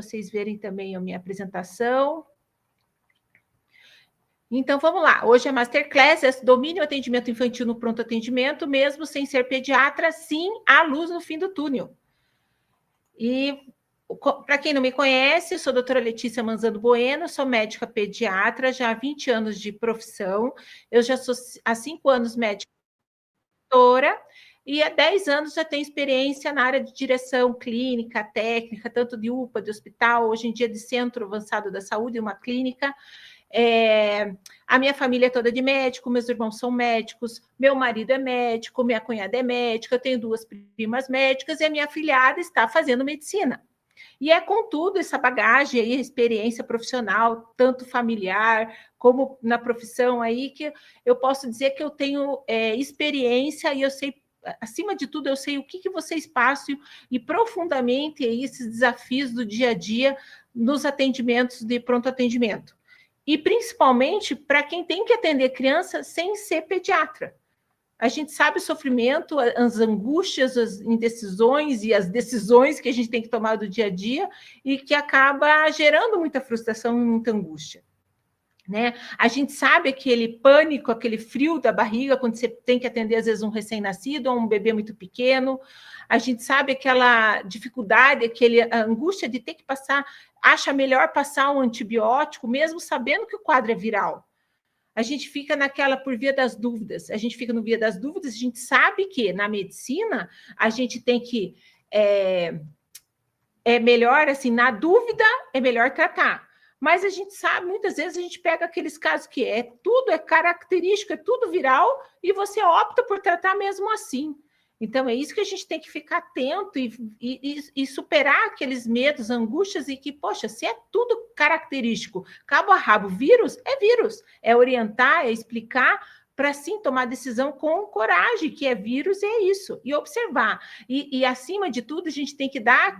vocês verem também a minha apresentação. Então, vamos lá. Hoje é Masterclass, é domínio atendimento infantil no pronto atendimento, mesmo sem ser pediatra, sim, há luz no fim do túnel. E, para quem não me conhece, sou a doutora Letícia Manzano Bueno, sou médica pediatra, já há 20 anos de profissão. Eu já sou, há 5 anos, médica doutora, e há 10 anos já tenho experiência na área de direção clínica, técnica, tanto de UPA, de hospital, hoje em dia de Centro Avançado da Saúde, uma clínica. A minha família é toda de médico, meus irmãos são médicos, meu marido é médico, minha cunhada é médica, eu tenho 2 primas médicas e a minha afilhada está fazendo medicina. E é com tudo essa bagagem aí, experiência profissional, tanto familiar como na profissão aí, que eu posso dizer que eu tenho experiência e eu sei, acima de tudo, eu sei o que vocês passam e profundamente aí, esses desafios do dia a dia nos atendimentos de pronto atendimento. E principalmente para quem tem que atender criança sem ser pediatra. A gente sabe o sofrimento, as angústias, as indecisões e as decisões que a gente tem que tomar do dia a dia e que acaba gerando muita frustração e muita angústia. Né? A gente sabe aquele pânico, aquele frio da barriga quando você tem que atender, às vezes, um recém-nascido ou um bebê muito pequeno. A gente sabe aquela dificuldade, aquela angústia de ter que passar, acha melhor passar um antibiótico, mesmo sabendo que o quadro é viral. A gente fica naquela por via das dúvidas. A gente fica no via das dúvidas, a gente sabe que na medicina a gente tem que... É melhor, assim, na dúvida, é melhor tratar. Mas a gente sabe, muitas vezes a gente pega aqueles casos que tudo é característico, é tudo viral, e você opta por tratar mesmo assim. Então, é isso que a gente tem que ficar atento e superar aqueles medos, angústias, e que, poxa, se é tudo característico, cabo a rabo, vírus, é orientar, é explicar, para sim tomar decisão com coragem, que é vírus, é isso, e observar. E acima de tudo, a gente tem que dar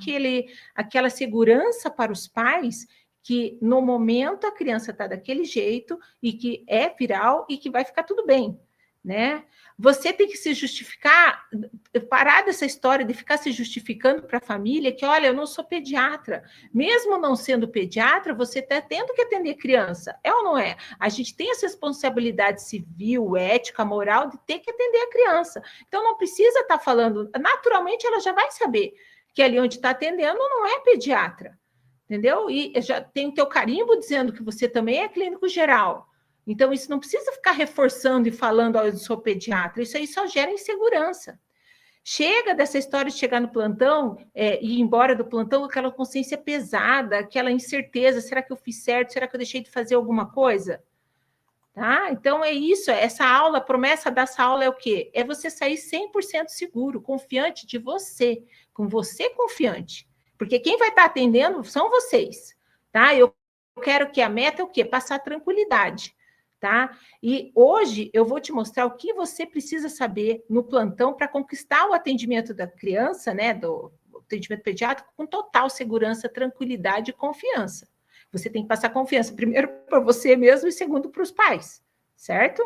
aquela segurança para os pais, que no momento a criança está daquele jeito, e que é viral, e que vai ficar tudo bem. Né? Você tem que se justificar, parar dessa história de ficar se justificando para a família que, olha, eu não sou pediatra. Mesmo não sendo pediatra, você está tendo que atender criança. É ou não é? A gente tem essa responsabilidade civil, ética, moral de ter que atender a criança. Então, não precisa estar falando... Naturalmente, ela já vai saber que ali onde está atendendo não é pediatra. Entendeu? E já tem o teu carimbo dizendo que você também é clínico geral. Então, isso não precisa ficar reforçando e falando, eu sou pediatra, isso aí só gera insegurança. Chega dessa história de chegar no plantão e ir embora do plantão com aquela consciência pesada, aquela incerteza, será que eu fiz certo? Será que eu deixei de fazer alguma coisa? Tá? Então, é isso, essa aula, a promessa dessa aula é o quê? É você sair 100% seguro, confiante de você, com você confiante. Porque quem vai estar atendendo são vocês, tá? Eu quero que a meta é o quê? Passar tranquilidade. Tá? E hoje eu vou te mostrar o que você precisa saber no plantão para conquistar o atendimento da criança, né, do atendimento pediátrico, com total segurança, tranquilidade e confiança. Você tem que passar confiança, primeiro para você mesmo e segundo para os pais, certo?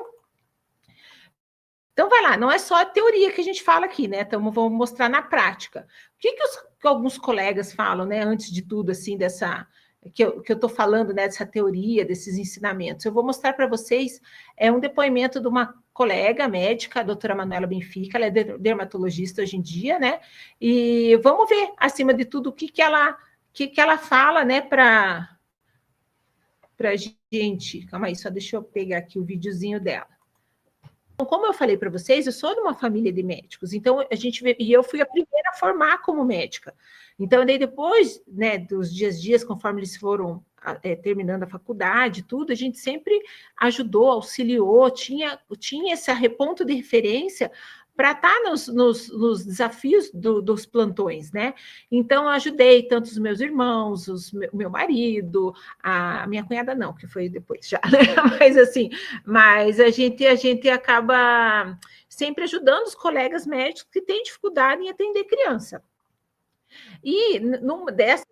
Então, vai lá, não é só a teoria que a gente fala aqui, né? Então, vamos mostrar na prática. O que alguns colegas falam, né, antes de tudo, assim, dessa... que eu estou falando, né, dessa teoria, desses ensinamentos. Eu vou mostrar para vocês um depoimento de uma colega médica, a doutora Manuela Benfica, ela é dermatologista hoje em dia, né? E vamos ver, acima de tudo, o que ela fala, né, para gente. Calma aí, só deixa eu pegar aqui o videozinho dela. Então, como eu falei para vocês, eu sou de uma família de médicos, então eu fui a primeira a formar como médica. Então, daí depois, né, dos dias, conforme eles foram terminando a faculdade, tudo, a gente sempre ajudou, auxiliou, tinha esse ponto de referência para estar nos desafios dos plantões, né? Então, eu ajudei tanto os meus irmãos, o meu marido, a minha cunhada não, que foi depois já, né? Mas a gente acaba sempre ajudando os colegas médicos que têm dificuldade em atender criança. E numa dessas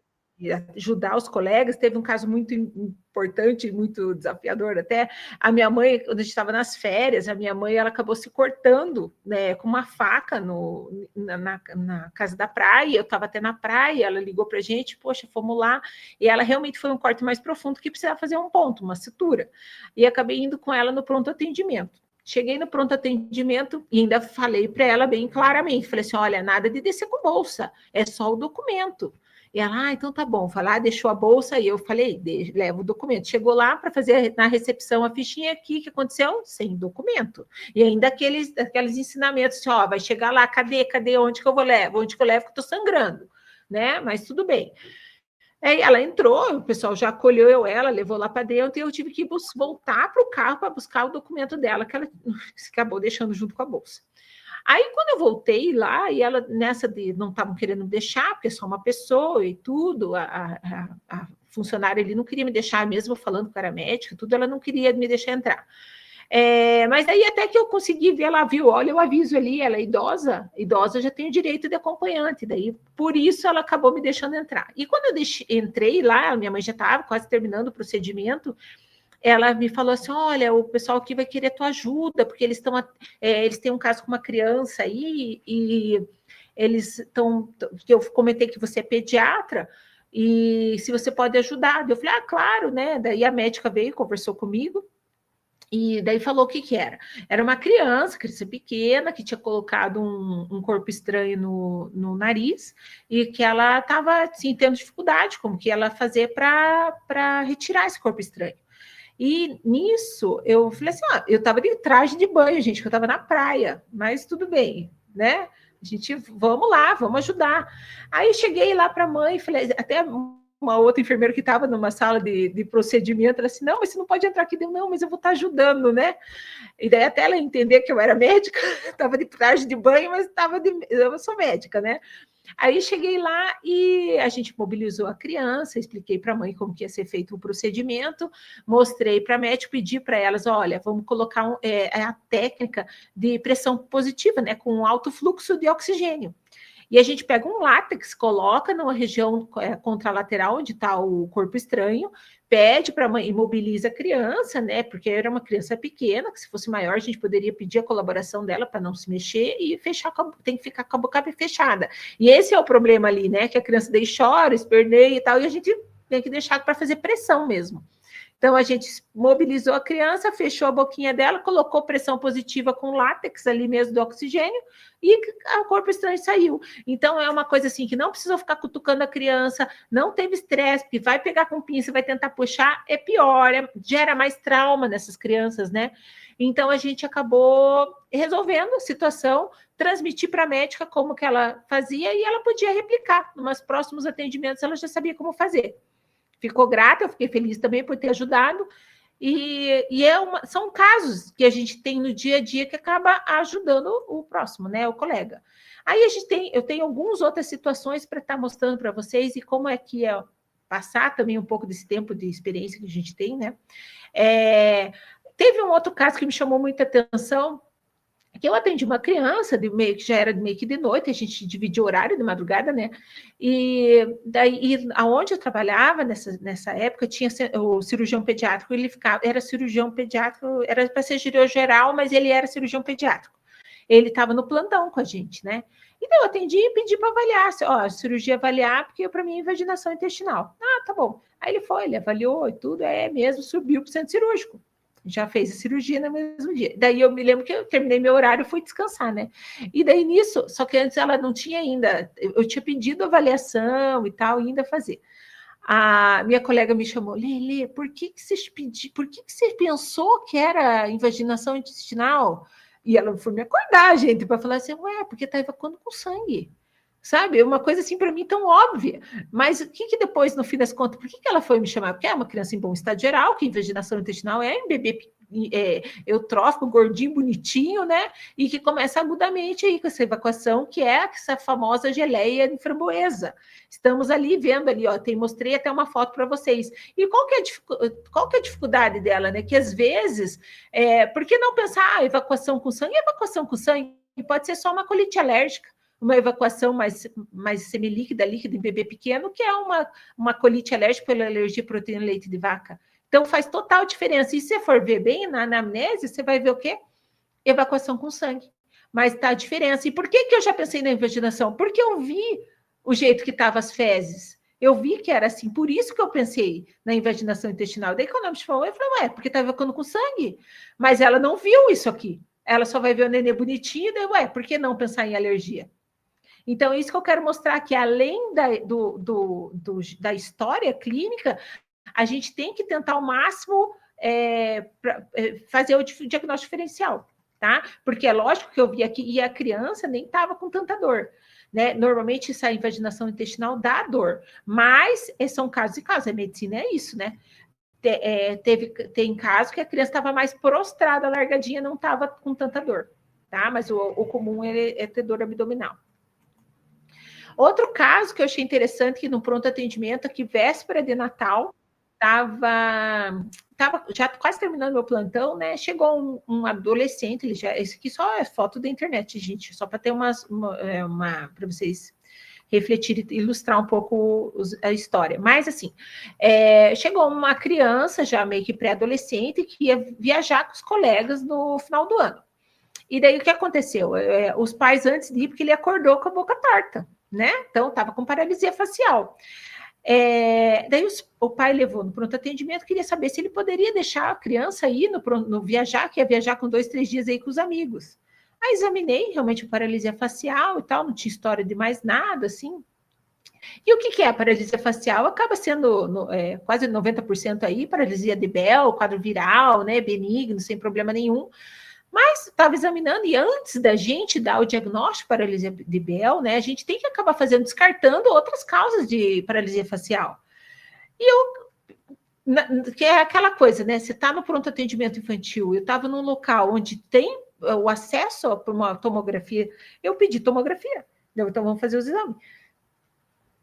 ajudar os colegas. Teve um caso muito importante, muito desafiador até. A minha mãe, quando a gente estava nas férias, a minha mãe ela acabou se cortando, né, com uma faca na casa da praia. Eu estava até na praia, ela ligou para a gente, poxa, fomos lá, e ela realmente foi um corte mais profundo que precisava fazer um ponto, uma sutura. E acabei indo com ela no pronto atendimento. Cheguei no pronto atendimento e ainda falei para ela bem claramente, falei assim, olha, nada de descer com bolsa, é só o documento. E ela, então tá bom, foi lá, deixou a bolsa, e eu falei, leva o documento. Chegou lá para fazer na recepção a fichinha aqui, que aconteceu? Sem documento. E ainda aqueles ensinamentos, assim, ó, vai chegar lá, cadê, onde que eu vou levar? Onde que eu levo que eu tô sangrando, né? Mas tudo bem. Aí ela entrou, o pessoal já acolheu ela, levou lá para dentro, e eu tive que voltar para o carro para buscar o documento dela, que ela acabou deixando junto com a bolsa. Aí, quando eu voltei lá, e ela, nessa de não estavam querendo me deixar, porque é só uma pessoa e tudo, a funcionária ali não queria me deixar, mesmo falando que era médica, tudo, ela não queria me deixar entrar. Mas aí até que eu consegui ver, ela viu, olha, eu aviso ali, ela é idosa já tem o direito de acompanhante, daí por isso ela acabou me deixando entrar. E quando eu entrei lá, minha mãe já estava quase terminando o procedimento, ela me falou assim, olha, o pessoal aqui vai querer tua ajuda, porque eles têm um caso com uma criança aí, e eles estão, que eu comentei que você é pediatra, e se você pode ajudar. Eu falei, claro, né? Daí a médica veio, conversou comigo, e daí falou o que era. Era uma criança pequena, que tinha colocado um corpo estranho no nariz, e que ela estava, assim, tendo dificuldade, como que ela fazer para retirar esse corpo estranho. E nisso, eu falei assim, eu estava de traje de banho, gente, que eu estava na praia, mas tudo bem, né? A gente, vamos lá, vamos ajudar. Aí eu cheguei lá para a mãe, falei, até uma outra enfermeira que estava numa sala de procedimento, ela assim, não, mas você não pode entrar aqui. Deu, não, mas eu vou estar ajudando, né? E daí até ela entender que eu era médica, estava de traje de banho, mas eu sou médica, né? Aí cheguei lá e a gente mobilizou a criança, expliquei para a mãe como que ia ser feito o procedimento, mostrei para a médica, pedi para elas, olha, vamos colocar a técnica de pressão positiva, né, com alto fluxo de oxigênio. E a gente pega um látex, coloca numa região contralateral onde está o corpo estranho, pede para a mãe, imobiliza a criança, né? Porque era uma criança pequena, que se fosse maior, a gente poderia pedir a colaboração dela para não se mexer e fechar, tem que ficar com a boca fechada. E esse é o problema ali, né? Que a criança daí chora, esperneia e tal, e a gente tem que deixar para fazer pressão mesmo. Então, a gente mobilizou a criança, fechou a boquinha dela, colocou pressão positiva com látex ali mesmo do oxigênio, e o corpo estranho saiu. Então, é uma coisa assim, que não precisou ficar cutucando a criança, não teve estresse, porque vai pegar com pinça, vai tentar puxar, é pior, gera mais trauma nessas crianças, né? Então, a gente acabou resolvendo a situação, transmitir para a médica como que ela fazia, e ela podia replicar. Nos próximos atendimentos, ela já sabia como fazer. Ficou grata, eu fiquei feliz também por ter ajudado, são casos que a gente tem no dia a dia que acaba ajudando o próximo, né, o colega. Aí eu tenho algumas outras situações para estar mostrando para vocês, e como é que é passar também um pouco desse tempo de experiência que a gente tem, né. Teve um outro caso que me chamou muita atenção, que eu atendi uma criança que já era meio que de noite, a gente dividia horário de madrugada, né? E daí, aonde eu trabalhava nessa época, tinha o cirurgião pediátrico, era cirurgião pediátrico, era para ser cirurgião geral, mas ele era cirurgião pediátrico. Ele estava no plantão com a gente, né? Então, eu atendi e pedi para avaliar, cirurgia avaliar, porque para mim é invaginação intestinal. Tá bom. Aí ele avaliou e tudo, mesmo, subiu para o centro cirúrgico. Já fez a cirurgia no mesmo dia. Daí eu me lembro que eu terminei meu horário e fui descansar, né? E daí nisso, só que antes ela não tinha ainda, eu tinha pedido avaliação e tal, ainda fazer. A minha colega me chamou, Lê, por que você pensou que era invaginação intestinal? E ela foi me acordar, gente, para falar assim, porque tá evacuando com sangue. Sabe? Uma coisa assim para mim tão óbvia. Mas o que depois, no fim das contas, por que ela foi me chamar? Porque é uma criança em bom estado geral, que invaginação intestinal é um bebê eutrófico, gordinho, bonitinho, né? E que começa agudamente aí com essa evacuação, que é essa famosa geleia de framboesa. Estamos ali vendo ali, mostrei até uma foto para vocês. E qual que é a dificuldade dela, né? Que às vezes, por que não pensar evacuação com sangue? Evacuação com sangue pode ser só uma colite alérgica. uma evacuação mais semilíquida, líquida em bebê pequeno, que é uma colite alérgica pela alergia à proteína leite de vaca. Então, faz total diferença. E se você for ver bem na anamnese, você vai ver o quê? Evacuação com sangue. Mas tá a diferença. E por que eu já pensei na invaginação? Porque eu vi o jeito que estavam as fezes. Eu vi que era assim, por isso que eu pensei na invaginação intestinal. Daí, quando a gente falou, eu falei, porque tá evacuando com sangue. Mas ela não viu isso aqui. Ela só vai ver o nenê bonitinho, daí, por que não pensar em alergia? Então, isso que eu quero mostrar, que além da história clínica, a gente tem que tentar ao máximo fazer o diagnóstico diferencial, tá? Porque é lógico que eu vi aqui, e a criança nem estava com tanta dor, né? Normalmente, essa invaginação intestinal dá dor, mas são casos e casos, a medicina é isso, né? Tem casos que a criança estava mais prostrada, largadinha, não estava com tanta dor, tá? Mas o comum é ter dor abdominal. Outro caso que eu achei interessante, que no pronto atendimento, aqui véspera de Natal, estava já quase terminando meu plantão, né? Chegou um adolescente, esse aqui só é foto da internet, gente, só para ter para vocês refletir e ilustrar um pouco a história. Mas, assim, chegou uma criança, já meio que pré-adolescente, que ia viajar com os colegas no final do ano. E daí, o que aconteceu? Os pais, antes de ir, porque ele acordou com a boca torta, né? Então, estava com paralisia facial. Daí o pai levou no pronto atendimento, queria saber se ele poderia deixar a criança ir no viajar, que ia viajar com 2, 3 dias aí com os amigos. Aí examinei, realmente paralisia facial e tal, não tinha história de mais nada, assim. E o que é a paralisia facial? Acaba sendo quase 90% aí, paralisia de Bell, quadro viral, né, benigno, sem problema nenhum. Mas estava examinando, e antes da gente dar o diagnóstico de paralisia de Bell, né, a gente tem que acabar descartando outras causas de paralisia facial. Que é aquela coisa, né? Você está no pronto atendimento infantil, eu estava num local onde tem o acesso para uma tomografia, eu pedi tomografia, então vamos fazer os exames.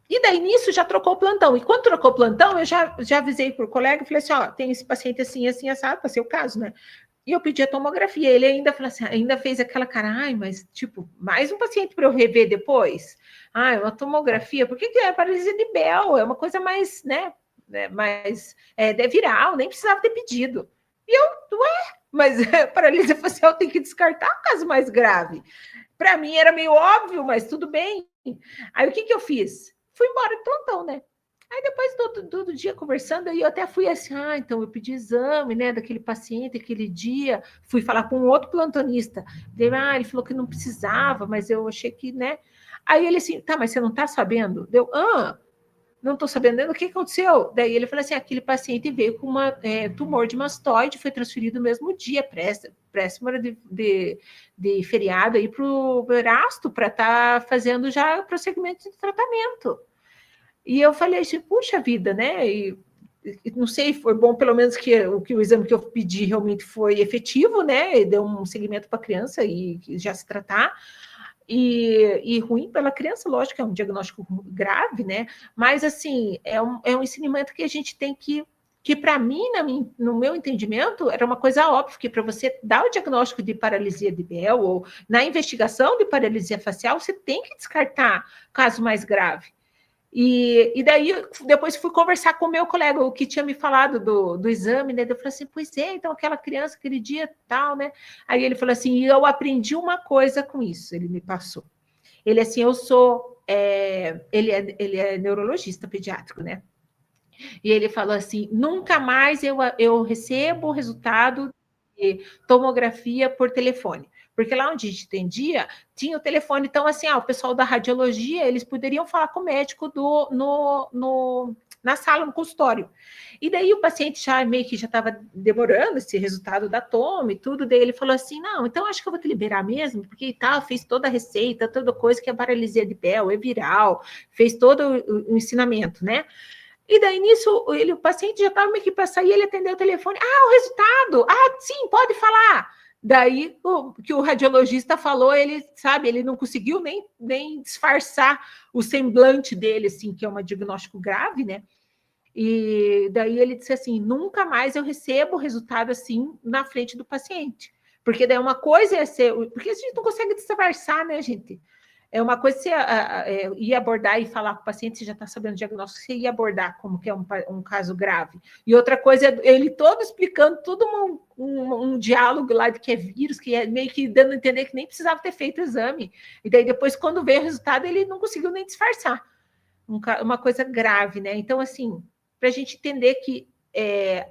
E daí, nisso, já trocou o plantão. E quando trocou o plantão, eu já avisei para o colega, falei assim, tem esse paciente assim, assim, assado, para ser o caso, né? E eu pedi a tomografia. Ele ainda falou assim, ainda fez aquela cara, mas, tipo, mais um paciente para eu rever depois? Uma tomografia, por que é paralisia de Bell? É uma coisa mais, né? Mas é viral, nem precisava ter pedido. E eu, mas paralisia facial tem que descartar o caso mais grave. Para mim era meio óbvio, mas tudo bem. Aí o que eu fiz? Fui embora de plantão, né? Aí depois do dia conversando, eu até fui assim, então eu pedi exame, né, daquele paciente, aquele dia, fui falar com um outro plantonista. Ele falou que não precisava, mas eu achei que, né? Aí ele assim, mas você não tá sabendo? Não estou sabendo o que aconteceu. Daí ele falou assim, aquele paciente veio com tumor de mastoide, foi transferido no mesmo dia, próximo de feriado aí para o Erasto, para estar fazendo já prosseguimento de tratamento. E eu falei assim, puxa vida, né? E não sei, foi bom pelo menos que o exame que eu pedi realmente foi efetivo, né? E deu um segmento para a criança e já se tratar. E ruim pela criança, lógico, é um diagnóstico grave, né? Mas, assim, é um ensinamento que a gente tem que para mim, no meu entendimento, era uma coisa óbvia, que para você dar o diagnóstico de paralisia de Bell ou na investigação de paralisia facial, você tem que descartar caso mais grave. E daí, depois fui conversar com o meu colega, o que tinha me falado do exame, né? Eu falei assim, pois é, então aquela criança, aquele dia tal, né? Aí ele falou assim, eu aprendi uma coisa com isso, ele me passou. Ele assim, ele é neurologista pediátrico, né? E ele falou assim, nunca mais eu recebo o resultado de tomografia por telefone. Porque lá onde a gente atendia, tinha o telefone. Então, assim, o pessoal da radiologia, eles poderiam falar com o médico na sala, no consultório. E daí o paciente já meio que já estava demorando esse resultado da toma e tudo. Daí ele falou assim, não, então acho que eu vou te liberar mesmo, porque fez toda a receita, toda coisa que é paralisia de Bell, é viral, fez todo o ensinamento, né? E daí, nisso, o paciente já estava meio que para sair, ele atendeu o telefone. O resultado! Sim, pode falar! Daí, o que o radiologista falou, ele não conseguiu nem disfarçar o semblante dele, assim, que é um diagnóstico grave, né? E daí ele disse assim, nunca mais eu recebo o resultado assim na frente do paciente. Porque daí uma coisa é ser... Porque a gente não consegue disfarçar, né, gente? É uma coisa que você ia abordar e falar com o paciente, você já está sabendo o diagnóstico, você ia abordar como que é um caso grave. E outra coisa é ele todo explicando tudo um diálogo lá de que é vírus, que é meio que dando a entender que nem precisava ter feito o exame. E daí depois, quando veio o resultado, ele não conseguiu nem disfarçar. Uma coisa grave, né? Então, assim, para a gente entender que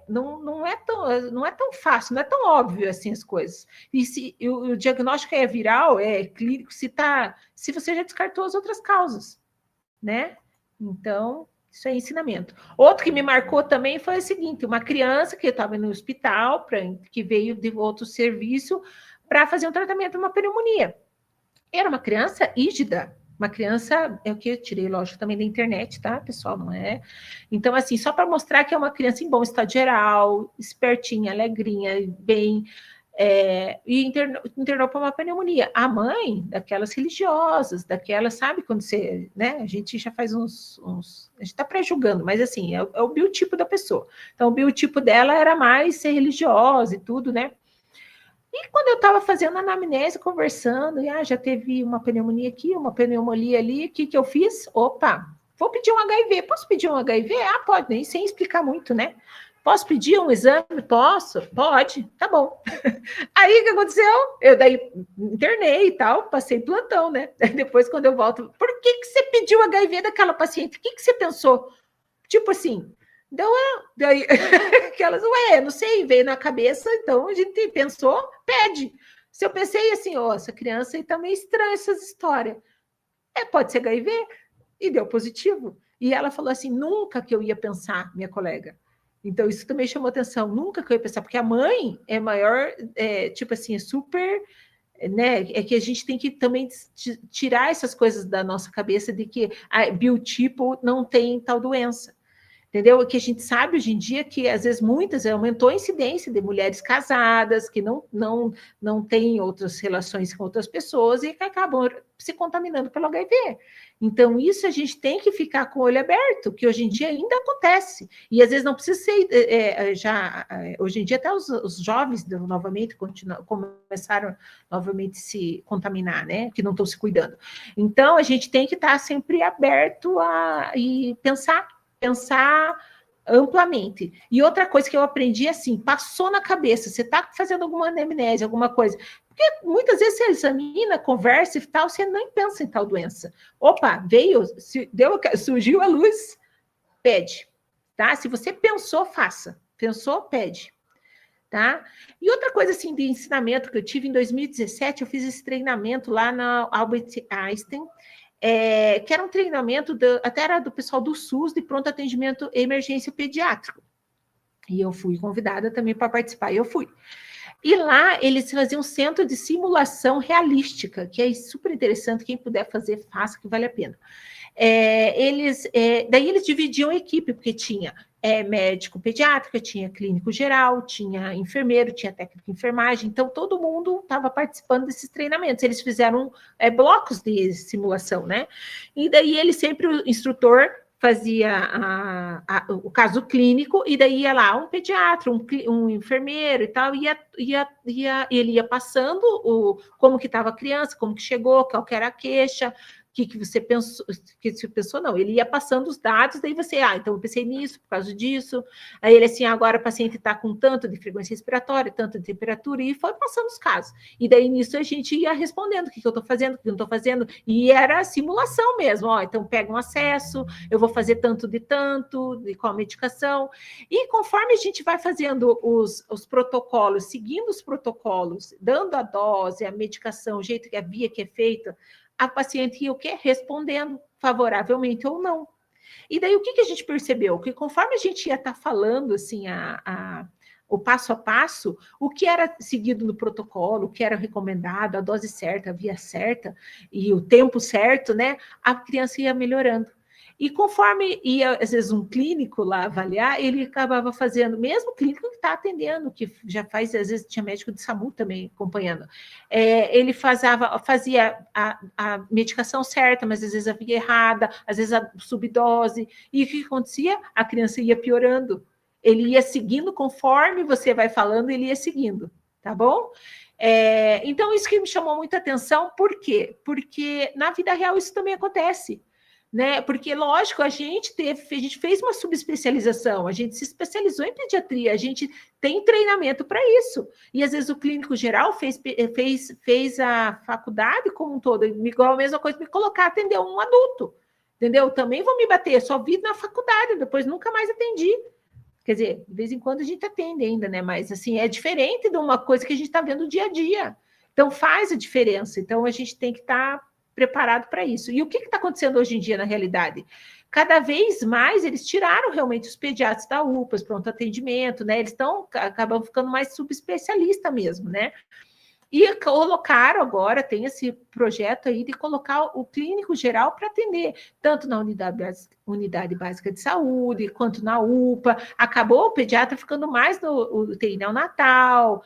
não é tão fácil, não é tão óbvio assim as coisas. E se o diagnóstico é viral, é clínico, se você já descartou as outras causas, né? Então, isso é ensinamento. Outro que me marcou também foi o seguinte: uma criança que estava no hospital, que veio de outro serviço para fazer um tratamento de uma pneumonia. Era uma criança rígida, uma criança, é o que eu tirei, lógico, também da internet, tá, pessoal? Não é? Então, assim, só para mostrar que é uma criança em bom estado geral, espertinha, alegrinha, bem, e internou para uma pneumonia. A mãe, daquelas religiosas, daquelas, sabe, quando você, né, a gente já faz a gente está pré-julgando, mas assim, é o biotipo da pessoa. Então, o biotipo dela era mais ser religiosa e tudo, né? E quando eu estava fazendo a anamnese, conversando, e já teve uma pneumonia aqui, uma pneumonia ali, o que eu fiz? Opa, vou pedir um HIV. Posso pedir um HIV? Ah, pode, nem sem explicar muito, né? Posso pedir um exame? Posso? Pode, tá bom. Aí o que aconteceu? Eu daí internei e tal, passei plantão, né? Depois, quando eu volto, por que você pediu HIV daquela paciente? O que você pensou? Tipo assim, daí aquelas, não sei, veio na cabeça, então a gente pensou, pede. Se eu pensei assim, essa criança aí tá meio estranha essas histórias. Pode ser HIV? E deu positivo. E ela falou assim, nunca que eu ia pensar, minha colega. Então, isso também chamou atenção, nunca que eu ia pensar, porque a mãe é maior, tipo assim, é super, né? É que a gente tem que também tirar essas coisas da nossa cabeça de que biotipo não tem tal doença. Entendeu? Que a gente sabe hoje em dia que, às vezes, aumentou a incidência de mulheres casadas que não têm outras relações com outras pessoas e que acabam se contaminando pelo HIV. Então, isso a gente tem que ficar com o olho aberto, que hoje em dia ainda acontece. E, às vezes, não precisa ser hoje em dia, até os jovens, novamente, começaram novamente a se contaminar, né? Que não estão se cuidando. Então, a gente tem que estar sempre aberto e pensar amplamente. E outra coisa que eu aprendi assim, passou na cabeça, você está fazendo alguma anamnese, alguma coisa, porque muitas vezes você examina, conversa e tal, você nem pensa em tal doença. Opa, surgiu a luz, pede, tá? Se você pensou, faça. Pensou, pede. Tá? E outra coisa assim de ensinamento que eu tive em 2017, eu fiz esse treinamento lá na Albert Einstein, que era um treinamento, até era do pessoal do SUS, de pronto atendimento emergência pediátrico. E eu fui convidada também para participar, e eu fui. E lá eles faziam um centro de simulação realística, que é super interessante, quem puder fazer, faça, que vale a pena. Daí eles dividiam a equipe, porque tinha médico pediátrico, tinha clínico geral, tinha enfermeiro, tinha técnico de enfermagem, então todo mundo estava participando desses treinamentos. Eles fizeram blocos de simulação, né? E daí ele sempre, o instrutor, fazia o caso clínico, e daí ia lá um pediatra, um enfermeiro e tal, ele ia passando como que estava a criança, como que chegou, qual que era a queixa, que você pensou, não, ele ia passando os dados, daí você, então eu pensei nisso, por causa disso, aí ele assim, agora o paciente está com tanto de frequência respiratória, tanto de temperatura, e foi passando os casos, e daí nisso a gente ia respondendo, o que eu estou fazendo, o que eu não estou fazendo, e era simulação mesmo, então pega um acesso, eu vou fazer tanto, de qual medicação, e conforme a gente vai fazendo os protocolos, seguindo os protocolos, dando a dose, a medicação, o jeito que a via que é feita, a paciente ia o quê? Respondendo favoravelmente ou não. E daí o que a gente percebeu? Que conforme a gente ia estar falando assim, o passo a passo, o que era seguido no protocolo, o que era recomendado, a dose certa, a via certa e o tempo certo, né? A criança ia melhorando. E conforme ia, às vezes, um clínico lá avaliar, ele acabava fazendo, mesmo o clínico que está atendendo, que já faz, às vezes tinha médico de SAMU também acompanhando, ele fazia a medicação certa, mas às vezes a via errada, às vezes a subdose, e o que acontecia? A criança ia piorando. Ele ia seguindo conforme você vai falando, ele ia seguindo, tá bom? Então, isso que me chamou muita atenção, por quê? Porque na vida real isso também acontece. Né? Porque, lógico, a gente fez uma subespecialização, a gente se especializou em pediatria, a gente tem treinamento para isso. E às vezes o clínico geral fez a faculdade como um todo, igual a mesma coisa, me colocar atender um adulto. Entendeu? Também vou me bater, só vi na faculdade, depois nunca mais atendi. Quer dizer, de vez em quando a gente atende ainda, né? Mas assim, é diferente de uma coisa que a gente está vendo dia a dia. Então faz a diferença. Então a gente tem que estar preparado para isso. E o que está acontecendo hoje em dia na realidade? Cada vez mais eles tiraram realmente os pediatras da UPAs, pronto atendimento, né? Eles acabam ficando mais subespecialista mesmo, né? E colocaram agora, tem esse projeto aí de colocar o clínico geral para atender, tanto na unidade básica de saúde, quanto na UPA. Acabou o pediatra ficando mais no UTI neonatal,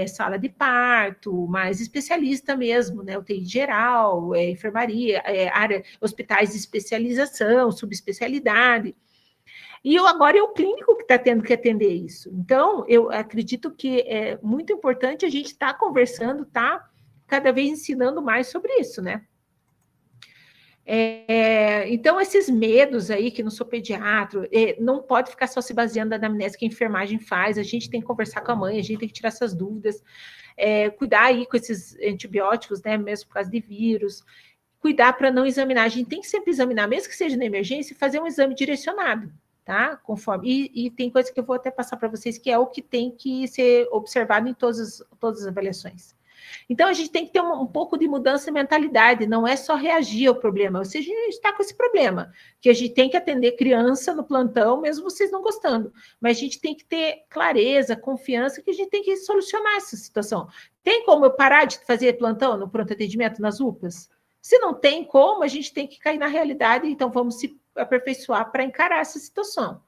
sala de parto, mais especialista mesmo, né? UTI geral, enfermaria, área, hospitais de especialização, subespecialidade. E agora é o clínico que está tendo que atender isso. Então, eu acredito que é muito importante a gente estar conversando, tá? Cada vez ensinando mais sobre isso, né? Então, esses medos aí, que não sou pediatra, não pode ficar só se baseando na anamnese que a enfermagem faz, a gente tem que conversar com a mãe, a gente tem que tirar essas dúvidas, cuidar aí com esses antibióticos, né? Mesmo por causa de vírus, cuidar para não examinar. A gente tem que sempre examinar, mesmo que seja na emergência, fazer um exame direcionado. Tá? Conforme. E tem coisa que eu vou até passar para vocês, que é o que tem que ser observado em todas as avaliações. Então, a gente tem que ter um pouco de mudança de mentalidade, não é só reagir ao problema, ou seja, a gente está com esse problema, que a gente tem que atender criança no plantão, mesmo vocês não gostando, mas a gente tem que ter clareza, confiança, que a gente tem que solucionar essa situação. Tem como eu parar de fazer plantão no pronto atendimento nas UPAs? Se não tem como, a gente tem que cair na realidade, então vamos se aperfeiçoar para encarar essa situação,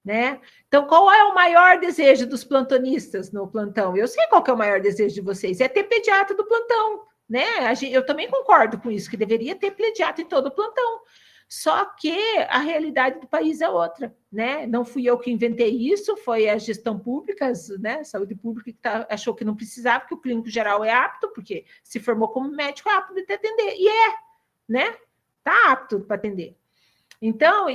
né? Então, qual é o maior desejo dos plantonistas no plantão? Eu sei qual que é o maior desejo de vocês, é ter pediatra do plantão, né? Eu também concordo com isso, que deveria ter pediatra em todo o plantão. Só que a realidade do país é outra, né? Não fui eu que inventei isso, foi a gestão pública, né? Saúde pública que achou que não precisava, que o clínico geral é apto, porque se formou como médico, é apto de atender. E né? Tá apto para atender. Então,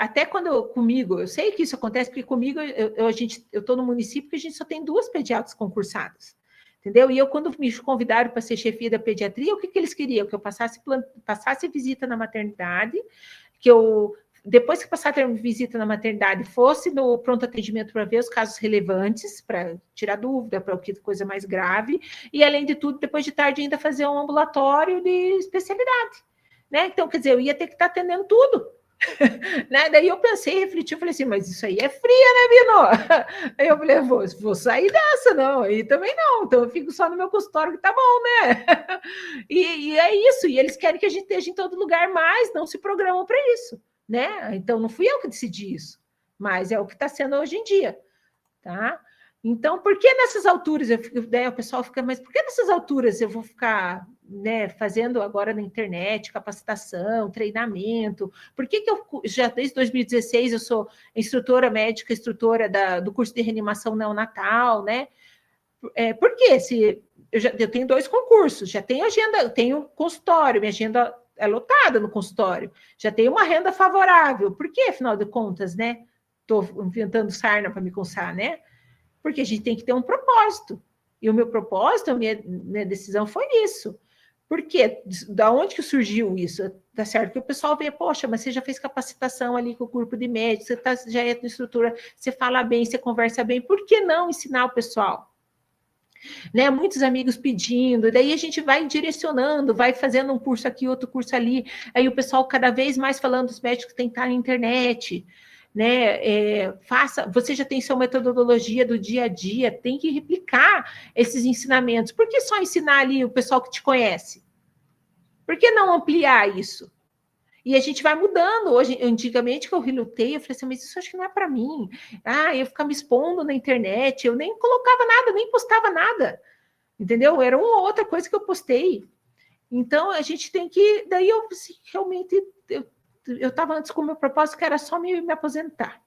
até quando comigo, eu sei que isso acontece, porque comigo eu estou no município que a gente só tem 2 pediatras concursadas, entendeu? E quando me convidaram para ser chefia da pediatria, o que eles queriam? Que eu passasse visita na maternidade, que eu, depois que passasse a visita na maternidade, fosse no pronto atendimento para ver os casos relevantes, para tirar dúvida, para o que coisa mais grave, e além de tudo, depois de tarde ainda fazer um ambulatório de especialidade. Né? Então, quer dizer, eu ia ter que estar atendendo tudo. Né? Daí eu pensei, refleti, eu falei assim, mas isso aí é fria, né, Bino? Aí eu falei, vou sair dessa, não, aí também não, então eu fico só no meu consultório que tá bom, né? E é isso, e eles querem que a gente esteja em todo lugar, mas não se programam para isso, né? Então não fui eu que decidi isso, mas é o que está sendo hoje em dia, tá? Então, por que nessas alturas, o pessoal fica, mas por que nessas alturas eu vou ficar, né, fazendo agora na internet, capacitação, treinamento? Por que eu, já desde 2016, eu sou instrutora médica, instrutora do curso de reanimação neonatal, né? Por quê? Eu tenho 2 concursos, já tenho agenda, eu tenho consultório, minha agenda é lotada no consultório, já tenho uma renda favorável. Por que, afinal de contas, né? Estou inventando sarna para me coçar, né? Porque a gente tem que ter um propósito. E o meu propósito, a minha decisão foi isso. Por quê? Da onde que surgiu isso? Tá certo que o pessoal vê, poxa, mas você já fez capacitação ali com o grupo de médicos, você já é instrutora, você fala bem, você conversa bem, por que não ensinar o pessoal? Né? Muitos amigos pedindo, daí a gente vai direcionando, vai fazendo um curso aqui, outro curso ali, aí o pessoal cada vez mais falando, os médicos têm que estar na internet, né? Você já tem sua metodologia do dia a dia, tem que replicar esses ensinamentos. Por que só ensinar ali o pessoal que te conhece? Por que não ampliar isso? E a gente vai mudando. Hoje, antigamente que eu relutei, eu falei assim, mas isso acho que não é para mim. Eu ficar me expondo na internet, eu nem colocava nada, nem postava nada. Entendeu? Era uma outra coisa que eu postei. Então, a gente tem que... Daí eu realmente... Eu estava antes com o meu propósito, que era só me aposentar.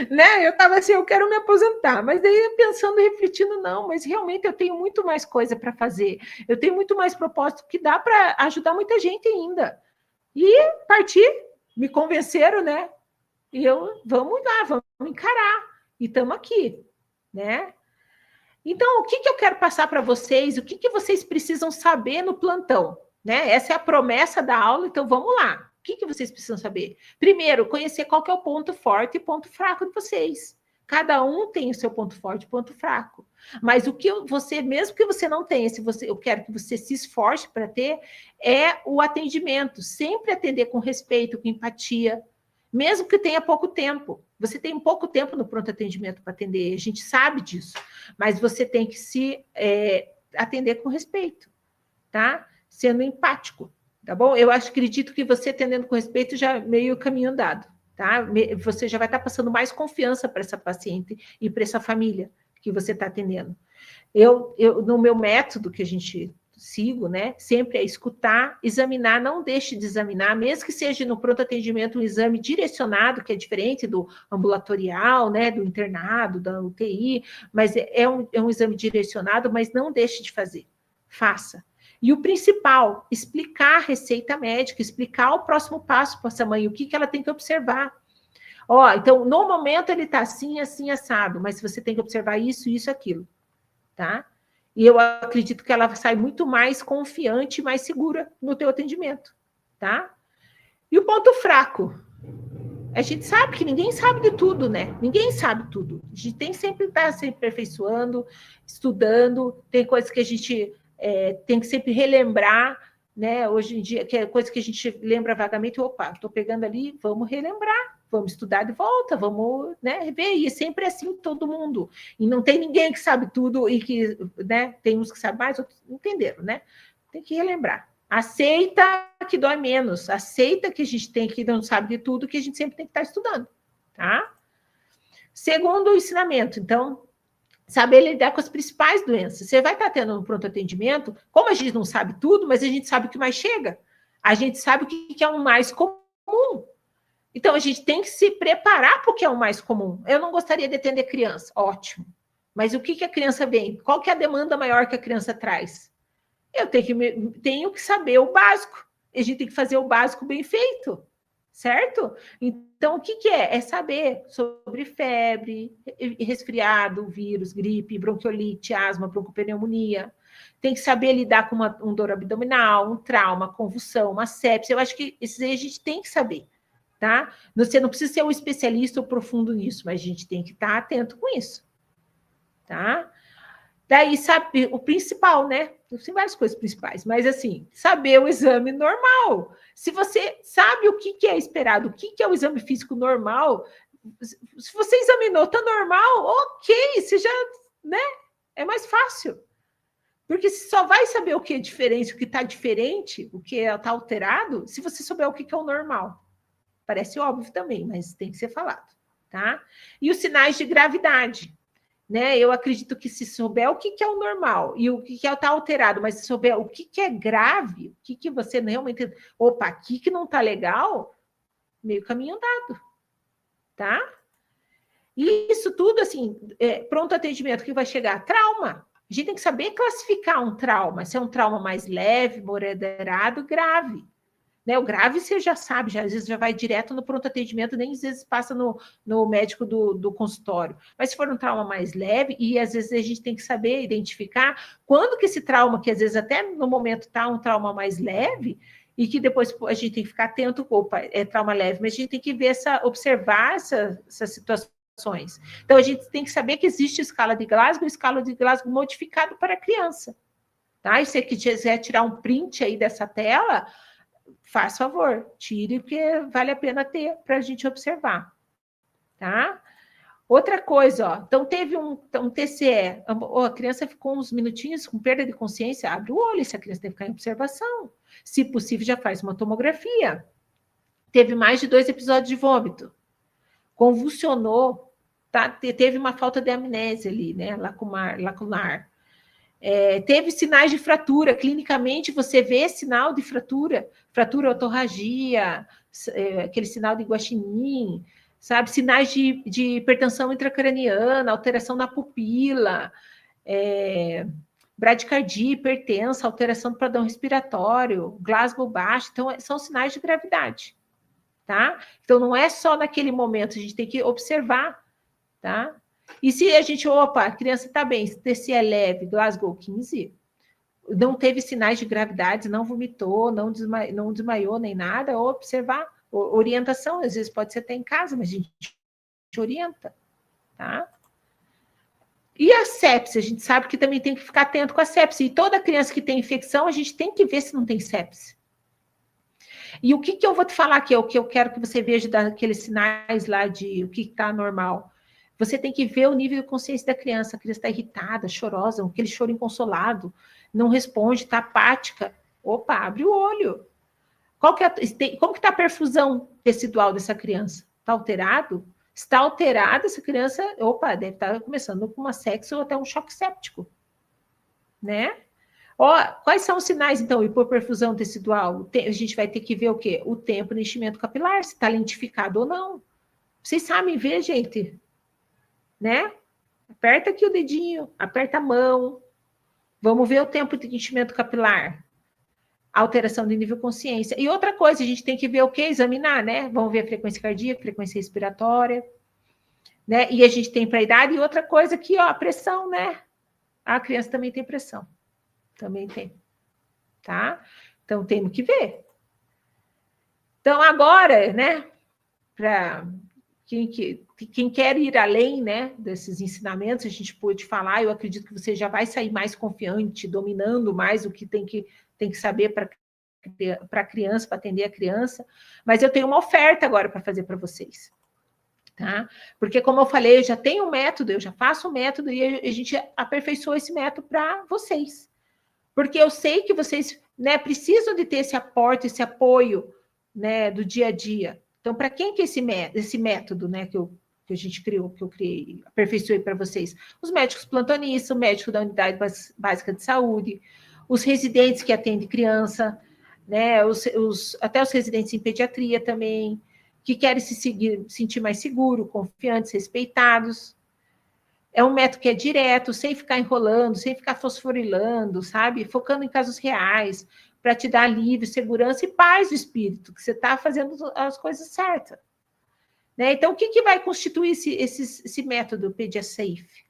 Né? Eu estava assim, eu quero me aposentar, mas daí pensando e refletindo, não, mas realmente eu tenho muito mais coisa para fazer, eu tenho muito mais propósito que dá para ajudar muita gente ainda. E parti, me convenceram, né? E eu, vamos lá, vamos encarar. E estamos aqui, né? Então, o que, que eu quero passar para vocês? O que, que vocês precisam saber no plantão? Né? Essa é a promessa da aula, então vamos lá. O que, que vocês precisam saber? Primeiro, conhecer qual que é o ponto forte e ponto fraco de vocês. Cada um tem o seu ponto forte e ponto fraco. Mas o que você, mesmo que você não tenha, se você, eu quero que você se esforce para ter, é o atendimento. Sempre atender com respeito, com empatia, mesmo que tenha pouco tempo. Você tem pouco tempo no pronto atendimento para atender, a gente sabe disso, mas você tem que se atender com respeito, tá? Sendo empático, tá bom? Eu acredito que você atendendo com respeito já meio caminho andado, tá? Você já vai estar passando mais confiança para essa paciente e para essa família que você está atendendo. No meu método que a gente sigo, né? Sempre é escutar, examinar, não deixe de examinar, mesmo que seja no pronto atendimento um exame direcionado, que é diferente do ambulatorial, né? Do internado, da UTI, mas é um exame direcionado, mas não deixe de fazer. Faça. E o principal, explicar a receita médica, explicar o próximo passo para essa mãe, o que ela tem que observar. Ó, então, no momento ele está assim, assim, assado, mas você tem que observar isso, isso, aquilo, tá? E eu acredito que ela sai muito mais confiante e mais segura no teu atendimento, tá? E o ponto fraco? A gente sabe que ninguém sabe de tudo, né? Ninguém sabe tudo. A gente tem sempre que estar se aperfeiçoando, estudando, tem coisas que a gente tem que sempre relembrar, né? Hoje em dia, que é coisa que a gente lembra vagamente, opa, estou pegando ali, vamos relembrar, vamos estudar de volta, vamos, né, ver, e é sempre assim todo mundo. E não tem ninguém que sabe tudo e que, né, tem uns que sabem mais, outros não entenderam, né? Tem que relembrar. Aceita que dói menos, aceita que a gente tem que não sabe de tudo, que a gente sempre tem que estar estudando, tá? Segundo o ensinamento, então, saber lidar com as principais doenças. Você vai estar tendo um pronto atendimento, como a gente não sabe tudo, mas a gente sabe o que mais chega. A gente sabe o que é o mais comum. Então, a gente tem que se preparar para o que é o mais comum. Eu não gostaria de atender criança. Ótimo. Mas o que a criança vem? Qual que é a demanda maior que a criança traz? Eu tenho que saber o básico. A gente tem que fazer o básico bem feito, certo? Então, o que é? É saber sobre febre, resfriado, vírus, gripe, bronquiolite, asma, broncopneumonia. Tem que saber lidar com um dor abdominal, um trauma, convulsão, uma sepsia. Eu acho que esses aí a gente tem que saber, tá? Você não precisa ser um especialista ou profundo nisso, mas a gente tem que estar atento com isso, tá? Daí, sabe, o principal, né? Tem várias coisas principais, mas assim, saber o exame normal. Se você sabe o que é esperado, o que é o exame físico normal, se você examinou, tá normal, ok, você já, né? É mais fácil. Porque você só vai saber o que é diferente, o que está diferente, o que está alterado, se você souber o que é o normal. Parece óbvio também, mas tem que ser falado, tá? E os sinais de gravidade. Né? Eu acredito que se souber o que é o normal e o que está alterado, mas se souber o que é grave, o que você realmente... Opa, aqui que não está legal, meio caminho andado, tá? E isso tudo, assim, pronto atendimento que vai chegar, trauma. A gente tem que saber classificar um trauma, se é um trauma mais leve, moderado, grave. Né, o grave você já sabe, já, às vezes já vai direto no pronto atendimento, nem às vezes passa no médico do consultório. Mas se for um trauma mais leve, e às vezes a gente tem que saber identificar quando que esse trauma, que às vezes até no momento está um trauma mais leve, e que depois a gente tem que ficar atento, opa, é trauma leve, mas a gente tem que ver observar essas situações. Então a gente tem que saber que existe escala de Glasgow modificado para a criança. Tá? E se você quiser tirar um print aí dessa tela, faz favor, tire, porque vale a pena ter para a gente observar, tá? Outra coisa, ó, então teve um TCE, a criança ficou uns minutinhos com perda de consciência, abre o olho, se a criança tem que ficar em observação, se possível já faz uma tomografia, teve mais de 2 episódios de vômito, convulsionou, tá? Teve uma falta de amnésia ali, né, lacunar. Teve sinais de fratura, clinicamente você vê sinal de fratura otorragia, aquele sinal de guaxinim, sabe? Sinais de hipertensão intracraniana, alteração na pupila, bradicardia hipertensa, alteração do padrão respiratório, Glasgow baixo. Então, são sinais de gravidade, tá? Então, não é só naquele momento, a gente tem que observar, tá? E se a gente, opa, a criança está bem, TC é leve, Glasgow 15, não teve sinais de gravidade, não vomitou, não desmaiou nem nada, observar, orientação, às vezes pode ser até em casa, mas a gente orienta, tá? E a sepse, a gente sabe que também tem que ficar atento com a sepse. E toda criança que tem infecção, a gente tem que ver se não tem sepse. E o que eu vou te falar, que é o que eu quero que você veja daqueles sinais lá de o que está normal. Você tem que ver o nível de consciência da criança. A criança está irritada, chorosa, aquele choro inconsolado, não responde, está apática. Opa, abre o olho. Como que está a perfusão tecidual dessa criança? Está alterado? Está alterada essa criança, opa, deve estar começando com uma sepse ou até um choque séptico, né? Ó, quais são os sinais, então, hipoperfusão tecidual? A gente vai ter que ver o quê? O tempo de enchimento capilar, se está lentificado ou não. Vocês sabem ver, gente, né? Aperta aqui o dedinho, aperta a mão. Vamos ver o tempo de enchimento capilar. Alteração de nível de consciência. E outra coisa, a gente tem que ver o quê? Examinar, né? Vamos ver a frequência cardíaca, frequência respiratória, né? E a gente tem para a idade. E outra coisa aqui, ó, a pressão, né? A criança também tem pressão. Também tem, tá? Então, temos que ver. Então, agora, né? Para quem quer ir além, né? Desses ensinamentos, a gente pôde falar, eu acredito que você já vai sair mais confiante, dominando mais o que tem que saber para a criança, para atender a criança, mas eu tenho uma oferta agora para fazer para vocês, tá? Porque, como eu falei, eu já tenho um método, eu já faço um método e a gente aperfeiçoou esse método para vocês. Porque eu sei que vocês, né, precisam de ter esse aporte, esse apoio, né, do dia a dia. Então, para quem que é esse método, né, que a gente criou, que eu criei, aperfeiçoei para vocês? Os médicos plantonistas, o médico da unidade básica de saúde, os residentes que atendem criança, né, até os residentes em pediatria também, que querem se sentir mais seguros, confiantes, respeitados. É um método que é direto, sem ficar enrolando, sem ficar fosforilando, sabe? Focando em casos reais, para te dar alívio, segurança e paz do espírito, que você está fazendo as coisas certas. Né? Então, o que vai constituir esse método PediaSafe?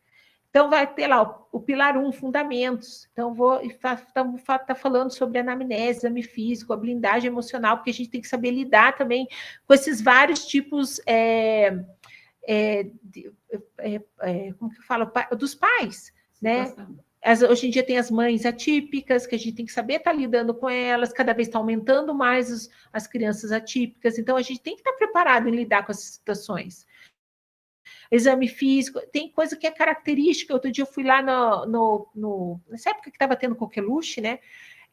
Então, vai ter lá o pilar 1, fundamentos. Então, tá falando sobre anamnese, exame físico, a blindagem emocional, porque a gente tem que saber lidar também com esses vários tipos, como que eu falo? Dos pais, né? Hoje em dia tem as mães atípicas, que a gente tem que saber estar lidando com elas, cada vez está aumentando mais as crianças atípicas, então a gente tem que estar preparado em lidar com essas situações. Exame físico, tem coisa que é característica. Outro dia eu fui lá nessa época que estava tendo coqueluche, né?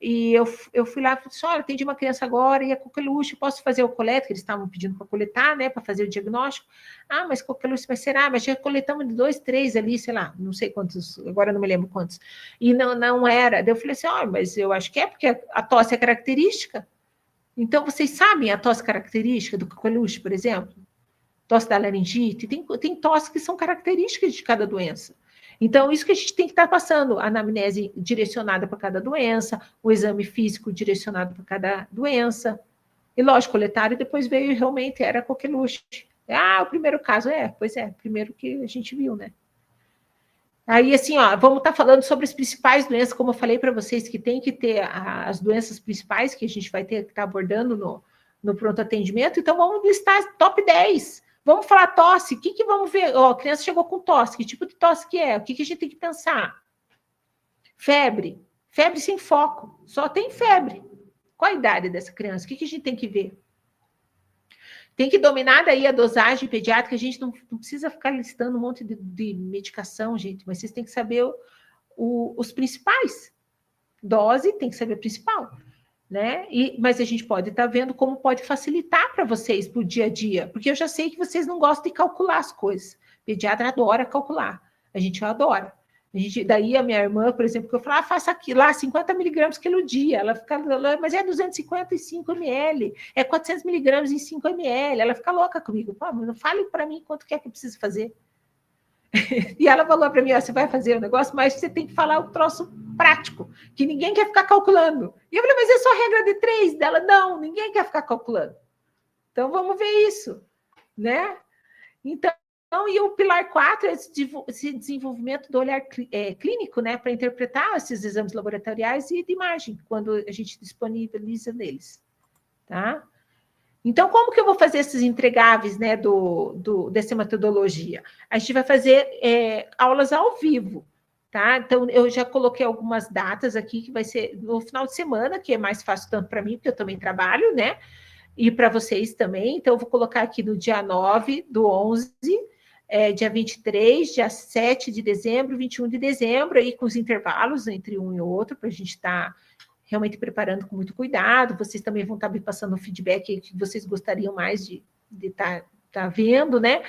E eu fui lá e falei assim, olha, atendi uma criança agora e a coqueluche, posso fazer o coleta? Que eles estavam pedindo para coletar, né? Para fazer o diagnóstico. Ah, mas coqueluche, mas será? Mas já coletamos de 2, 3 ali, sei lá, não sei quantos, agora não me lembro quantos. E não era. Daí eu falei assim, olha, mas eu acho que é porque a tosse é característica. Então, vocês sabem a tosse característica do coqueluche, por exemplo? Tosse da laringite, tem tosses que são características de cada doença. Então, isso que a gente tem que estar passando, a anamnese direcionada para cada doença, o exame físico direcionado para cada doença, e lógico, coletar, e depois veio realmente, era coqueluche. Ah, o primeiro caso, pois é, primeiro que a gente viu, né? Aí, assim, ó, vamos estar falando sobre as principais doenças, como eu falei para vocês, que tem que ter as doenças principais que a gente vai ter que estar abordando no pronto atendimento, então vamos listar top 10. Vamos falar tosse, o que vamos ver? Ó, a criança chegou com tosse, que tipo de tosse que é? O que a gente tem que pensar? Febre sem foco, só tem febre. Qual a idade dessa criança? O que a gente tem que ver? Tem que dominar daí a dosagem pediátrica, a gente não precisa ficar listando um monte de medicação, gente, mas vocês têm que saber os principais. Dose tem que saber a principal. Né? Mas a gente pode estar vendo como pode facilitar para vocês para o dia a dia, porque eu já sei que vocês não gostam de calcular as coisas. O pediatra adora calcular, a gente adora, Daí a minha irmã, por exemplo, que eu falo, faça aqui lá 50 miligramas quilo dia. Ela fica, mas é 255 ml, é 400 miligramas em 5 ml. Ela fica louca comigo. Pô, mas não fale para mim quanto que é que eu preciso fazer. E ela falou para mim, você vai fazer o negócio, mas você tem que falar o troço prático, que ninguém quer ficar calculando. E eu falei, mas é só regra de 3 dela. Não, ninguém quer ficar calculando. Então, vamos ver isso, né? Então, e o pilar 4 é esse desenvolvimento do olhar clínico, né, para interpretar esses exames laboratoriais e de imagem, quando a gente disponibiliza neles, tá? Então, como que eu vou fazer esses entregáveis, né, dessa metodologia? A gente vai fazer aulas ao vivo, tá? Então, eu já coloquei algumas datas aqui, que vai ser no final de semana, que é mais fácil tanto para mim, porque eu também trabalho, né? E para vocês também. Então, eu vou colocar aqui no dia 9 do 11, dia 23, dia 7 de dezembro, 21 de dezembro, aí com os intervalos entre um e outro, para a gente estar realmente preparando com muito cuidado. Vocês também vão estar me passando o feedback que vocês gostariam mais de estar vendo, né?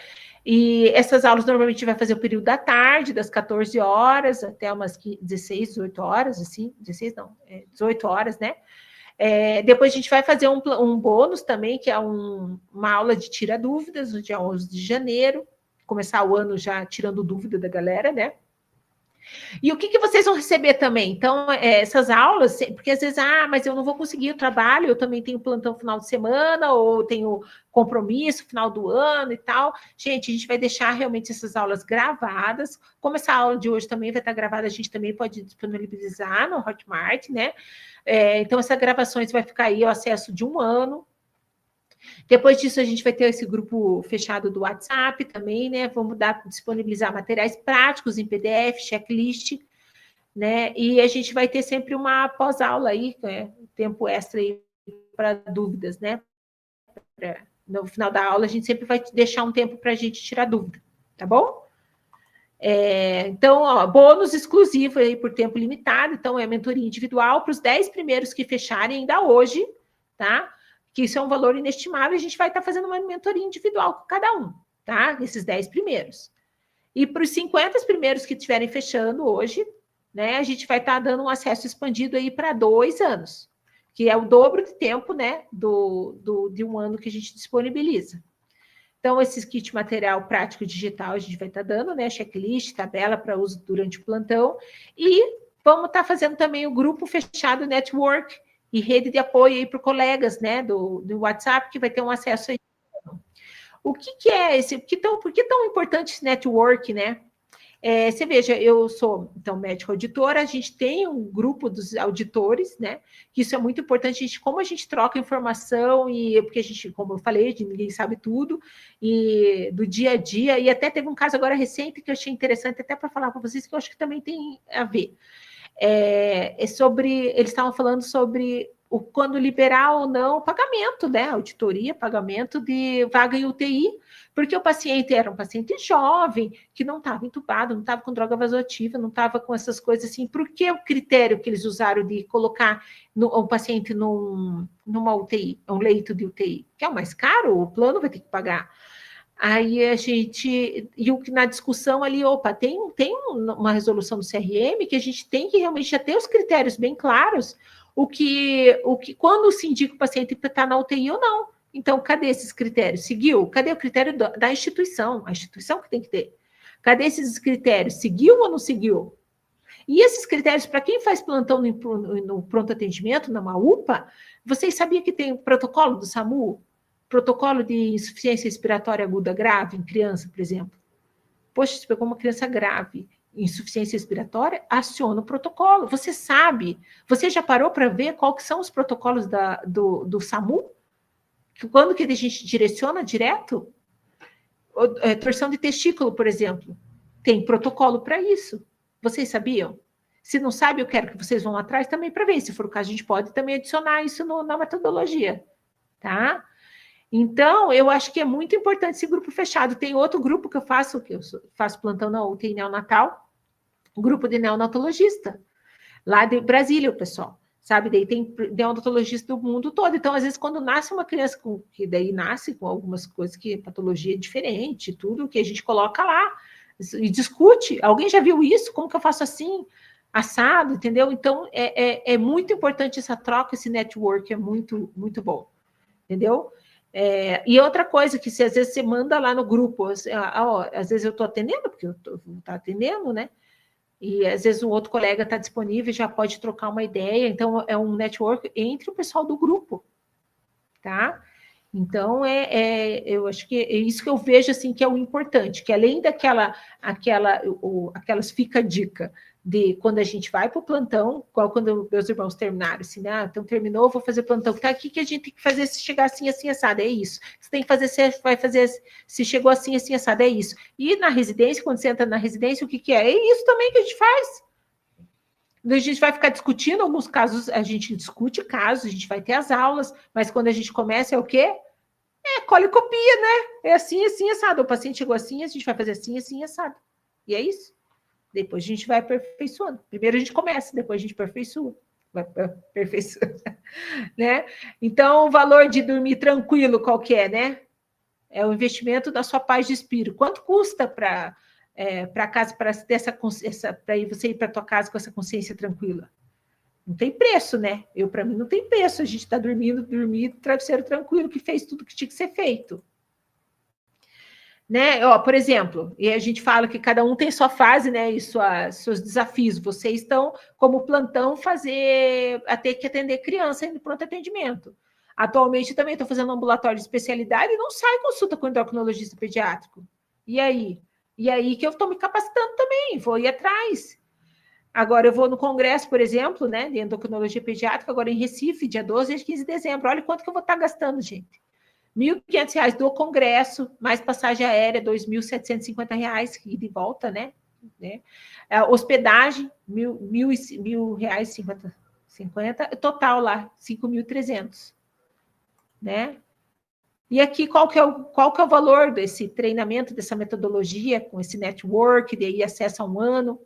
E essas aulas normalmente vai fazer o período da tarde, das 14 horas até umas 16, 18 horas, assim, 16 não, 18 horas, né? Depois a gente vai fazer um bônus também, que é uma aula de tira dúvidas, no dia 11 de janeiro, começar o ano já tirando dúvida da galera, né? E o que vocês vão receber também? Então, essas aulas, porque às vezes, mas eu não vou conseguir o trabalho, eu também tenho plantão final de semana, ou tenho compromisso final do ano e tal. Gente, a gente vai deixar realmente essas aulas gravadas. Como essa aula de hoje também vai estar gravada, a gente também pode disponibilizar no Hotmart, né? Então, essas gravações vai ficar aí o acesso de 1 ano. Depois disso, a gente vai ter esse grupo fechado do WhatsApp também, né? Vamos disponibilizar materiais práticos em PDF, checklist, né? E a gente vai ter sempre uma pós-aula aí, tempo extra aí para dúvidas, né? No final da aula, a gente sempre vai deixar um tempo para a gente tirar dúvida, tá bom? Então, bônus exclusivo aí por tempo limitado. Então, é mentoria individual para os 10 primeiros que fecharem ainda hoje, tá? Que isso é um valor inestimável, a gente vai estar fazendo uma mentoria individual com cada um, tá? Esses 10 primeiros. E para os 50 primeiros que estiverem fechando hoje, né, a gente vai estar dando um acesso expandido aí para 2 anos, que é o dobro de tempo, né, de 1 ano que a gente disponibiliza. Então, esse kit material prático digital a gente vai estar dando, né, checklist, tabela para uso durante o plantão, e vamos estar fazendo também o grupo fechado network, e rede de apoio aí para colegas, né, do WhatsApp, que vai ter um acesso aí. O que é esse? Por que tão importante esse network, né? Você veja, eu sou, então, médico auditora, a gente tem um grupo dos auditores, né? Que isso é muito importante, como a gente troca informação, e porque a gente, como eu falei, ninguém sabe tudo, e do dia a dia, e até teve um caso agora recente que eu achei interessante até para falar com vocês, que eu acho que também tem a ver. Eles estavam falando sobre quando liberar ou não o pagamento, né? Auditoria, pagamento de vaga em UTI, porque o paciente era um paciente jovem, que não estava entubado, não estava com droga vasoativa, não estava com essas coisas assim. Por que o critério que eles usaram de colocar o paciente numa UTI, um leito de UTI? Que é o mais caro, o plano vai ter que pagar. Aí a gente, e na discussão ali, tem uma resolução do CRM que a gente tem que realmente já ter os critérios bem claros, quando se indica o paciente para estar na UTI ou não. Então, cadê esses critérios? Seguiu? Cadê o critério da instituição? A instituição que tem que ter. Cadê esses critérios? Seguiu ou não seguiu? E esses critérios, para quem faz plantão no pronto atendimento, numa UPA, vocês sabiam que tem o protocolo do SAMU? Protocolo de insuficiência respiratória aguda grave em criança, por exemplo. Poxa, se pegou uma criança grave, insuficiência respiratória, aciona o protocolo. Você sabe, você já parou para ver quais são os protocolos do SAMU? Quando que a gente direciona direto? Torção de testículo, por exemplo, tem protocolo para isso. Vocês sabiam? Se não sabe, eu quero que vocês vão atrás também para ver. Se for o caso, a gente pode também adicionar isso na metodologia, tá? Então, eu acho que é muito importante esse grupo fechado. Tem outro grupo que eu faço plantão na UTI neonatal, um grupo de neonatologista, lá de Brasília, o pessoal, sabe? Daí tem neonatologista do mundo todo. Então, às vezes, quando nasce uma criança que daí nasce com algumas coisas que patologia é diferente, tudo que a gente coloca lá, e discute. Alguém já viu isso? Como que eu faço assim? Assado, entendeu? Então, é muito importante essa troca, esse network, é muito, muito bom, entendeu? E outra coisa que às vezes você manda lá no grupo, às vezes eu estou atendendo, porque eu estou atendendo, né? E às vezes um outro colega está disponível e já pode trocar uma ideia, então é um network entre o pessoal do grupo, tá? Então, eu acho que é isso que eu vejo assim, que é o importante, que além aquelas fica a dica de quando a gente vai para o plantão, igual quando meus irmãos terminaram, assim, né? Então terminou, vou fazer plantão, tá aqui que a gente tem que fazer se chegar assim, assim, assado, é isso. Você tem que fazer, você vai fazer se chegou assim, assim, assado, é isso. E na residência, quando você entra na residência, o que é? É isso também que a gente faz. A gente vai ficar discutindo, alguns casos a gente discute casos, a gente vai ter as aulas, mas quando a gente começa é o quê? Cola e copia, né? É assim, assim, assado. O paciente chegou assim, a gente vai fazer assim, assim, assado. E é isso. Depois a gente vai aperfeiçoando. Primeiro a gente começa, depois a gente aperfeiçoa. Vai aperfeiçoando, né? Então, o valor de dormir tranquilo, qual que é, né? É o investimento da sua paz de espírito. Quanto custa para casa, para você ir para a tua casa com essa consciência tranquila? Não tem preço, né? Para mim, não tem preço. A gente está dormindo, travesseiro tranquilo, que fez tudo que tinha que ser feito. Né? Por exemplo, e a gente fala que cada um tem sua fase, né? E seus desafios. Vocês estão, como plantão, a ter que atender criança em pronto atendimento. Atualmente, também estou fazendo um ambulatório de especialidade e não sai consulta com endocrinologista pediátrico. E aí? E aí que eu estou me capacitando também, vou ir atrás. Agora, eu vou no congresso, por exemplo, né, de endocrinologia pediátrica, agora em Recife, dia 12 e 15 de dezembro. Olha quanto que eu vou estar gastando, gente. R$ 1.500 do congresso, mais passagem aérea, R$ 2.750, ida e volta, né? Hospedagem, R$ 1.050, total lá, 5.300, né? E aqui, qual que é o valor desse treinamento, dessa metodologia, com esse network, daí acesso a um ano?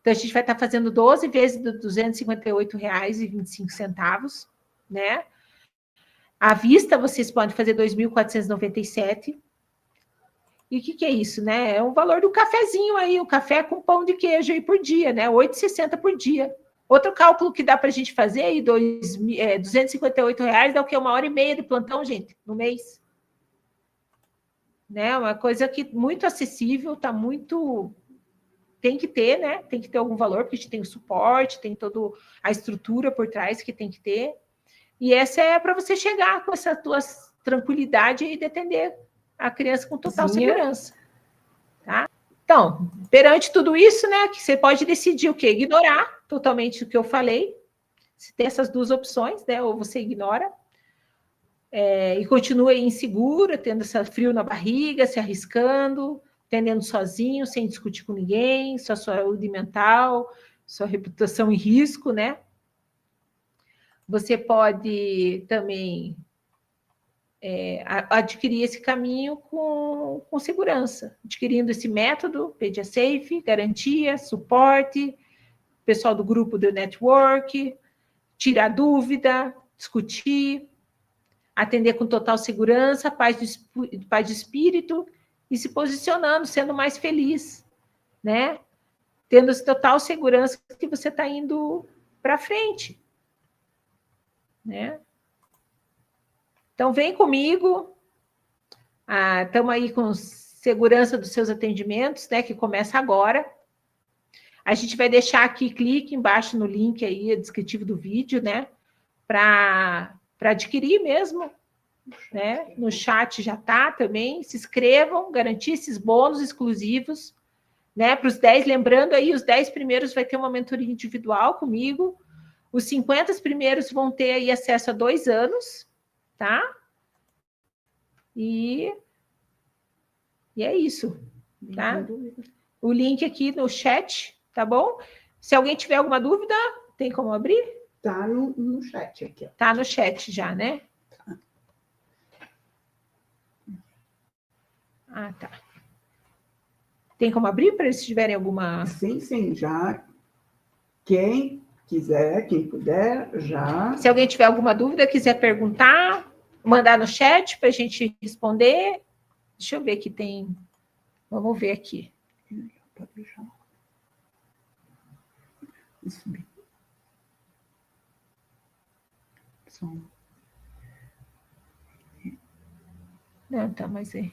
Então, a gente vai estar fazendo 12 vezes de R$ 258,25, né? À vista, vocês podem fazer 2.497. E o que é isso, né? É o valor do cafezinho aí, um café com pão de queijo aí por dia, né? R$ 8,60 por dia. Outro cálculo que dá para a gente fazer aí, R$ 258, dá o quê? 1h30 de plantão, gente, no mês. Né? Uma coisa que muito acessível, tá muito... Tem que ter, né? Tem que ter algum valor, porque a gente tem o suporte, tem toda a estrutura por trás que tem que ter. E essa é para você chegar com essa tua tranquilidade e de atender a criança com total segurança. Tá? Então, perante tudo isso, né? Que você pode decidir o quê? Ignorar totalmente o que eu falei. Se tem essas duas opções, né? Ou você ignora e continua insegura, tendo esse frio na barriga, se arriscando, atendendo sozinho, sem discutir com ninguém, sua saúde mental, sua reputação em risco, né? Você pode também adquirir esse caminho com segurança, adquirindo esse método, PediaSafe, garantia, suporte, pessoal do grupo do network, tirar dúvida, discutir, atender com total segurança, paz de espírito, e se posicionando, sendo mais feliz, né? Tendo total segurança que você está indo para frente, né? Então, vem comigo, estamos aí com segurança dos seus atendimentos, né? Que começa agora. A gente vai deixar aqui, clique embaixo no link aí, descritivo do vídeo, né? Para adquirir mesmo, né? No chat já está também. Se inscrevam, garantir esses bônus exclusivos, né? Para os 10, lembrando aí, os 10 primeiros vai ter uma mentoria individual comigo. Os 50 primeiros vão ter aí acesso a 2 anos, tá? E é isso, tá? O link aqui no chat, tá bom? Se alguém tiver alguma dúvida, tem como abrir? Tá no chat aqui. Ó. Tá no chat já, né? Ah, tá. Tem como abrir para eles se tiverem alguma... Sim, já. Quem quiser, quem puder, já. Se alguém tiver alguma dúvida, quiser perguntar, mandar no chat para a gente responder. Deixa eu ver aqui, tem... Vamos ver aqui. Pode deixar. Isso bem. Som. Não, tá, mas é.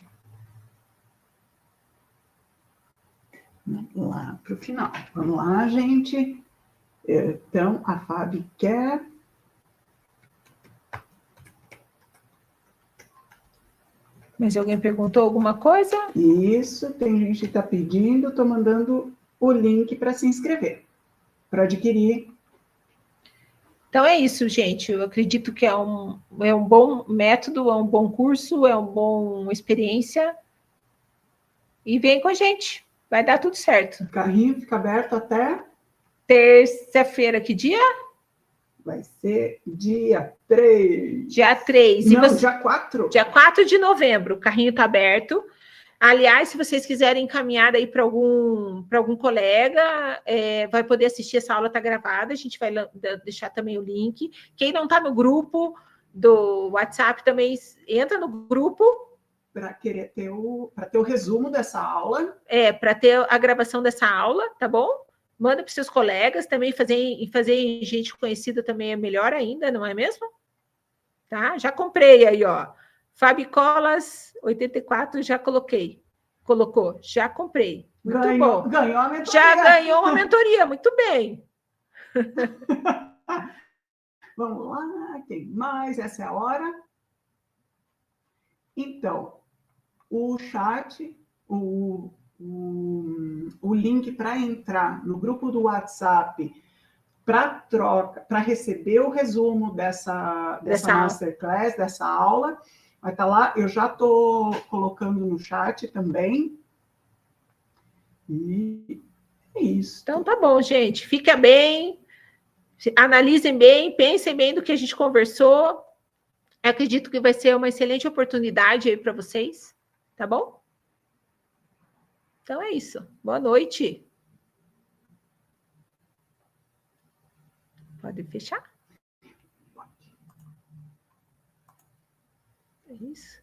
Lá para o final. Vamos lá, gente. Então, a Fábio quer. Mas alguém perguntou alguma coisa? Isso, tem gente que está pedindo, estou mandando o link para se inscrever, para adquirir. Então é isso, gente. Eu acredito que é um bom método, é um bom curso, é uma boa experiência. E vem com a gente. Vai dar tudo certo. O carrinho fica aberto até... Terça-feira, que dia? Vai ser dia 3. Dia 3. Não, dia 4. Dia 4 de novembro. O carrinho está aberto. Aliás, se vocês quiserem encaminhar aí para algum colega, vai poder assistir, essa aula está gravada, a gente vai deixar também o link. Quem não está no grupo do WhatsApp também entra no grupo. Para querer ter o resumo dessa aula. Para ter a gravação dessa aula, tá bom? Manda para os seus colegas, também fazer gente conhecida também é melhor ainda, não é mesmo? Tá? Já comprei aí, ó. Fabicolas 84, já colocou, já comprei. Muito bom. Ganhou a mentoria. Já ganhou uma mentoria, muito bem. Vamos lá, tem mais, essa é a hora. Então, o chat, o link para entrar no grupo do WhatsApp para troca, para receber o resumo dessa masterclass, dessa aula, vai estar lá. Eu já estou colocando no chat também. E é isso. Então tá bom, gente. Fica bem, analisem bem, pensem bem do que a gente conversou. Eu acredito que vai ser uma excelente oportunidade aí para vocês, tá bom? Então é isso. Boa noite. Pode fechar? É isso.